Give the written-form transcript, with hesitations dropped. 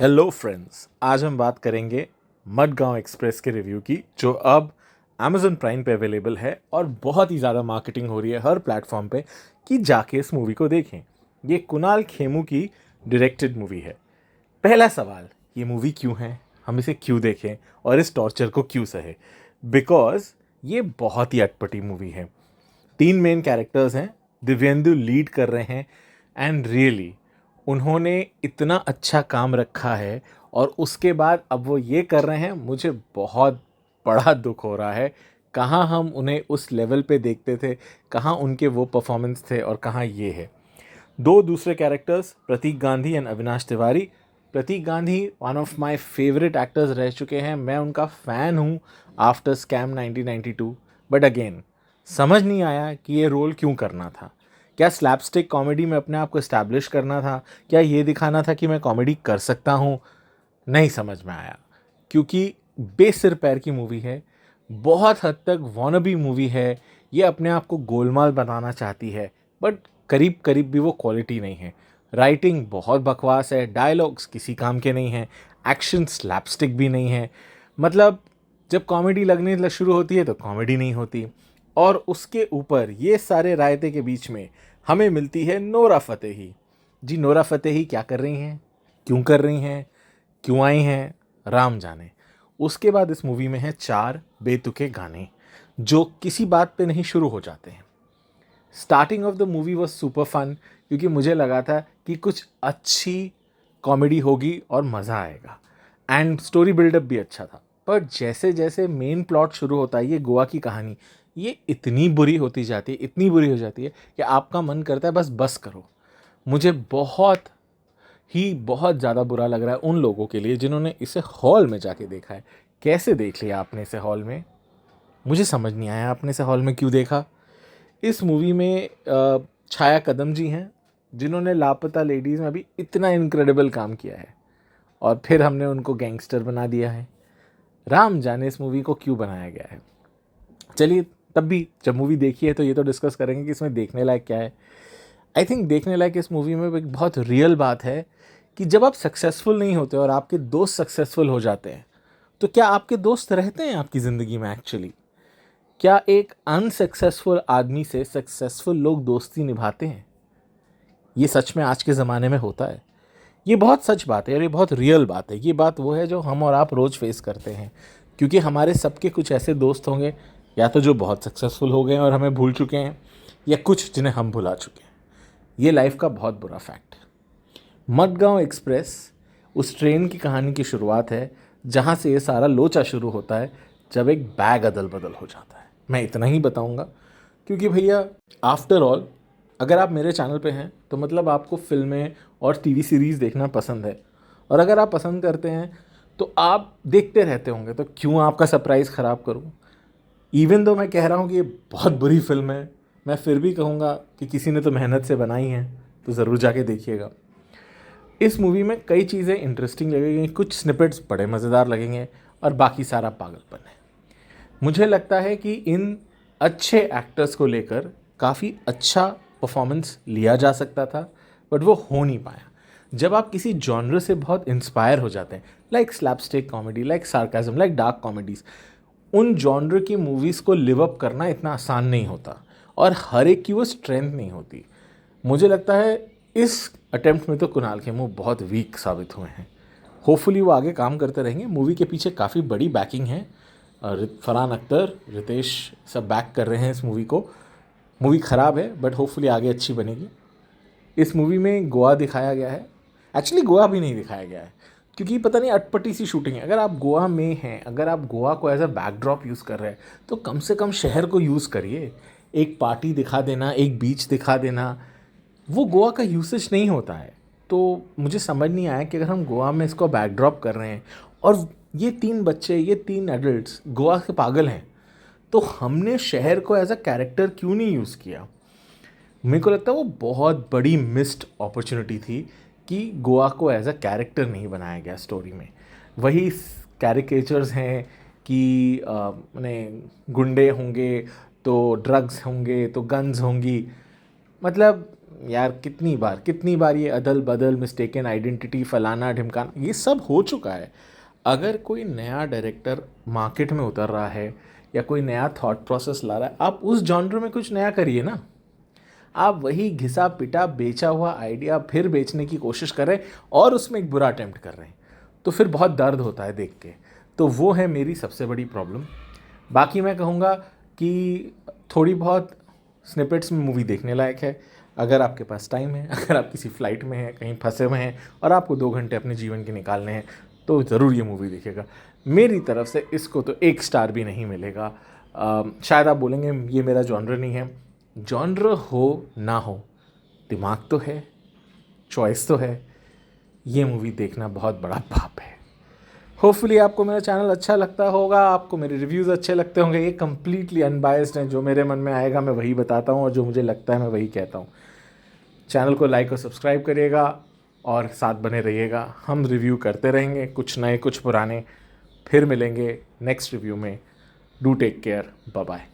Hello friends, आज हम बात करेंगे मडगांव एक्सप्रेस के रिव्यू की, जो अब Amazon प्राइम पे अवेलेबल है और बहुत ही ज़्यादा मार्केटिंग हो रही है हर प्लेटफॉर्म पे कि जाके इस मूवी को देखें। ये कुणाल खेमू की डायरेक्टेड मूवी है। पहला सवाल, ये मूवी क्यों है, हम इसे क्यों देखें और इस टॉर्चर को क्यों सहे? बिकॉज ये बहुत ही अटपटी मूवी है। 3 मेन कैरेक्टर्स हैं, दिव्येंदु लीड कर रहे हैं एंड रियली उन्होंने इतना अच्छा काम रखा है और उसके बाद अब वो ये कर रहे हैं, मुझे बहुत बड़ा दुख हो रहा है। कहाँ हम उन्हें उस लेवल पे देखते थे, कहाँ उनके वो परफॉर्मेंस थे और कहाँ ये है। दो दूसरे characters, Prateek Gandhi and Avinash Tiwari. Prateek Gandhi one of my favourite actors रह चुके हैं, मैं उनका फ़ैन हूँ आफ्टर स्कैम 1992। बट अगेन समझ नहीं आया कि ये रोल क्यों करना था। क्या स्लैपस्टिक कॉमेडी में अपने आप को इस्टेब्लिश करना था? क्या ये दिखाना था कि मैं कॉमेडी कर सकता हूँ? नहीं समझ में आया, क्योंकि बेसिर पैर की मूवी है, बहुत हद तक वॉनबी मूवी है। ये अपने आप को गोलमाल बनाना चाहती है, बट करीब करीब भी वो क्वालिटी नहीं है। राइटिंग बहुत बकवास है, डायलॉग्स किसी काम के नहीं हैं, एक्शन स्लैपस्टिक भी नहीं है। मतलब जब कॉमेडी लगने शुरू होती है तो कॉमेडी नहीं होती। और उसके ऊपर ये सारे रायते के बीच में हमें मिलती है नोरा फतेही। जी, नोरा फतेही क्या कर रही हैं, क्यों कर रही हैं, क्यों आई हैं, राम जाने। उसके बाद इस मूवी में है 4 बेतुके गाने जो किसी बात पे नहीं शुरू हो जाते हैं। Starting of the movie was super fun, क्योंकि मुझे लगा था कि कुछ अच्छी कॉमेडी होगी और मज़ा आएगा एंड स्टोरी बिल्डअप भी अच्छा था। पर जैसे जैसे मेन प्लॉट शुरू होता है, ये गोवा की कहानी, ये इतनी बुरी होती जाती है, इतनी बुरी हो जाती है कि आपका मन करता है बस बस करो। मुझे बहुत ज़्यादा बुरा लग रहा है उन लोगों के लिए जिन्होंने इसे हॉल में जाके देखा है। कैसे देख लिया आपने इसे हॉल में? मुझे समझ नहीं आया आपने इसे हॉल में क्यों देखा। इस मूवी में छाया कदम जी हैं, जिन्होंने लापता लेडीज़ में अभी इतना इनक्रेडिबल काम किया है और फिर हमने उनको गैंगस्टर बना दिया है। राम जाने इस मूवी को क्यों बनाया गया है। चलिए, तब भी जब मूवी देखी है तो ये तो डिस्कस करेंगे कि इसमें देखने लायक क्या है। आई थिंक देखने लायक इस मूवी में एक बहुत रियल बात है कि जब आप सक्सेसफुल नहीं होते और आपके दोस्त सक्सेसफुल हो जाते हैं, तो क्या आपके दोस्त रहते हैं आपकी ज़िंदगी में एक्चुअली? क्या एक अनसक्सेसफुल आदमी से सक्सेसफुल लोग दोस्ती निभाते हैं? ये सच में आज के ज़माने में होता है। ये बहुत सच बात है और ये बहुत रियल बात है। ये बात वो है जो हम और आप रोज़ फेस करते हैं, क्योंकि हमारे सबके कुछ ऐसे दोस्त होंगे, या तो जो बहुत सक्सेसफुल हो गए हैं और हमें भूल चुके हैं, या कुछ जिन्हें हम भुला चुके हैं। ये लाइफ का बहुत बुरा फैक्ट है। मडगांव एक्सप्रेस उस ट्रेन की कहानी की शुरुआत है जहाँ से ये सारा लोचा शुरू होता है, जब एक बैग अदल बदल हो जाता है। मैं इतना ही बताऊंगा, क्योंकि भैया आफ्टर ऑल अगर आप मेरे चैनल पे हैं तो मतलब आपको फिल्में और टीवी सीरीज़ देखना पसंद है, और अगर आप पसंद करते हैं तो आप देखते रहते होंगे, तो क्यों आपका सरप्राइज़ ख़राब करूं। इवन दो मैं कह रहा हूं कि ये बहुत बुरी फिल्म है, मैं फिर भी कहूँगा कि किसी ने तो मेहनत से बनाई है, तो ज़रूर जाके देखिएगा। इस मूवी में कई चीज़ें इंटरेस्टिंग लगेंगी, कुछ स्निपेट्स बड़े मज़ेदार लगेंगे और बाकी सारा पागलपन है। मुझे लगता है कि इन अच्छे एक्टर्स को लेकर काफ़ी अच्छा परफॉर्मेंस लिया जा सकता था, बट वो हो नहीं पाया। जब आप किसी जॉनर से बहुत इंस्पायर हो जाते हैं, like slapstick comedy, like sarcasm, like dark comedies, उन जॉनर की मूवीज़ को लिव अप करना इतना आसान नहीं होता और हर एक की वो स्ट्रेंथ नहीं होती। मुझे लगता है इस अटेम्प्ट में तो कुणाल खेमू बहुत वीक साबित हुए हैं। होपफुली वो आगे काम करते रहेंगे। मूवी के पीछे काफ़ी बड़ी बैकिंग है, फरहान अख्तर, रितेश सब बैक कर रहे हैं इस मूवी को। मूवी ख़राब है बट होपफुली आगे अच्छी बनेगी। इस मूवी में गोवा दिखाया गया है, एक्चुअली गोवा भी नहीं दिखाया गया है, क्योंकि पता नहीं अटपटी सी शूटिंग है। अगर आप गोवा में हैं, अगर आप गोवा को एज अ बैकड्रॉप यूज़ कर रहे हैं, तो कम से कम शहर को यूज़ करिए। एक पार्टी दिखा देना, एक बीच दिखा देना, वो गोवा का यूसेज नहीं होता है। तो मुझे समझ नहीं आया कि अगर हम गोवा में इसको बैकड्रॉप कर रहे हैं और ये 3 बच्चे, ये 3 एडल्ट्स गोवा के पागल हैं, तो हमने शहर को एज अ कैरेक्टर क्यों नहीं यूज़ किया? मेरे को लगता है वो बहुत बड़ी मिस्ड अपॉर्चुनिटी थी कि गोवा को एज अ कैरेक्टर नहीं बनाया गया स्टोरी में। वही कैरिकेचर्स हैं कि माने गुंडे होंगे तो ड्रग्स होंगे तो गन्स होंगी। मतलब यार कितनी बार ये अदल बदल, मिस्टेकन आइडेंटिटी, फलाना ढिमकाना, ये सब हो चुका है। अगर कोई नया डायरेक्टर मार्केट में उतर रहा है या कोई नया थॉट प्रोसेस ला रहा है, आप उस जॉनर में कुछ नया करिए ना। आप वही घिसा पिटा बेचा हुआ आइडिया फिर बेचने की कोशिश कर रहे हैं और उसमें एक बुरा अटेम्प्ट कर रहे हैं, तो फिर बहुत दर्द होता है देख के। तो वो है मेरी सबसे बड़ी प्रॉब्लम। बाकी मैं कहूँगा कि थोड़ी बहुत स्निपेट्स में मूवी देखने लायक है। अगर आपके पास टाइम है, अगर आप किसी फ़्लाइट में हैं, कहीं फंसे हुए हैं और आपको 2 घंटे अपने जीवन के निकालने हैं, तो ज़रूर ये मूवी देखिएगा। मेरी तरफ से इसको तो 1 स्टार भी नहीं मिलेगा। शायद आप बोलेंगे ये मेरा जॉनर नहीं है। जॉनर हो ना हो, दिमाग तो है, चॉइस तो है। ये मूवी देखना बहुत बड़ा पाप है। होपफुली आपको मेरा चैनल अच्छा लगता होगा, आपको मेरे रिव्यूज़ अच्छे लगते होंगे। ये कम्प्लीटली अनबायस्ड हैं, जो मेरे मन में आएगा मैं वही बताता हूँ और जो मुझे लगता है मैं वही कहता हूँ। चैनल को लाइक और सब्सक्राइब करिएगा और साथ बने रहिएगा। हम रिव्यू करते रहेंगे, कुछ नए कुछ पुराने। फिर मिलेंगे नेक्स्ट रिव्यू में। Do take care, bye bye.